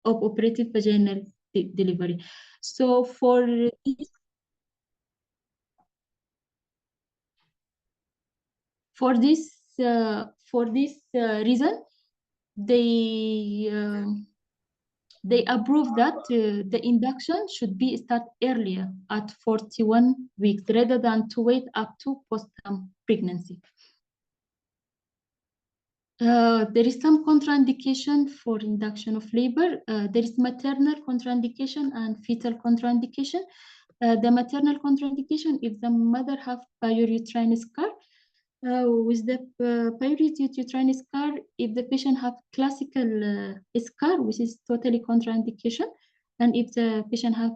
of operative vaginal delivery. So for this reason, they approve that the induction should be start earlier at 41 weeks rather than to wait up to postpartum pregnancy. There is some contraindication for induction of labor. There is maternal contraindication and fetal contraindication. The maternal contraindication, if the mother have pyoreuterine scar, with the pyoreuterine scar, if the patient have classical scar, which is totally contraindication, and if the patient have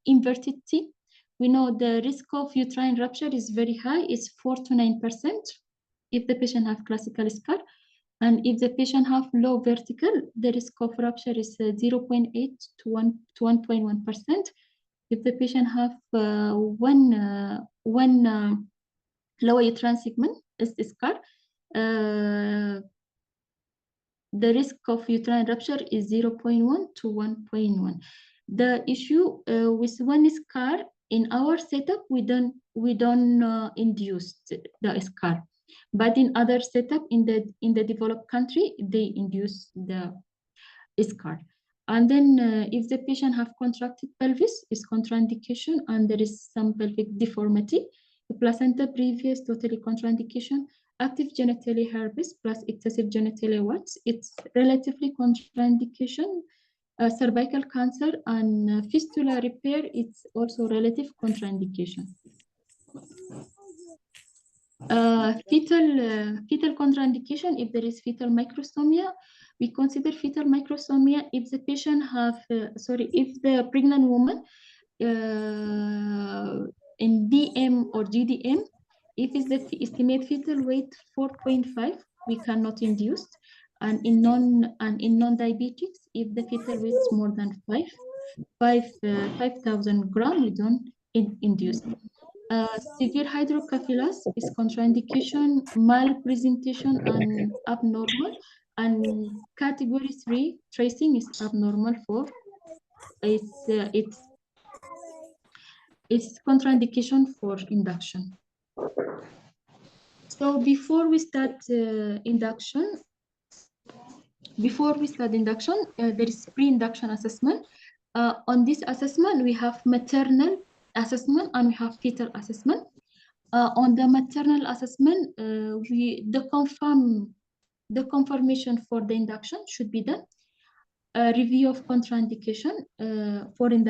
inverted T, we know the risk of uterine rupture is very high. It's 4 to 9% if the patient have classical scar. And if the patient have low vertical, the risk of rupture is 0.8 to 1.1%. If the patient have one lower uterine segment is scar, the risk of uterine rupture is 0.1 to 1.1. The issue with one scar in our setup, we don't induce the scar, but in other setup in the developed country, they induce the scar. And then if the patient have contracted pelvis, is contraindication, and there is some pelvic deformity. The placenta previous, totally contraindication. Active genitalia herpes plus excessive genitalia warts, it's relatively contraindication. Cervical cancer and fistula repair, it's also relative contraindication. Fetal contraindication, if there is fetal microsomia, we consider fetal microsomia if the patient have, if the pregnant woman in DM or GDM, if it's the estimate fetal weight 4.5, we cannot induce. And in non-diabetics, if the fetal weight is more than 5,000 grams, we don't induce. Severe hydrocephalus is contraindication, malpresentation and abnormal, and category 3 tracing is abnormal for it's contraindication for induction. So before we start induction, there is pre-induction assessment. On this assessment, we have maternal assessment and we have fetal assessment. On the maternal assessment, the confirmation for the induction should be done. A review of contraindication for induction.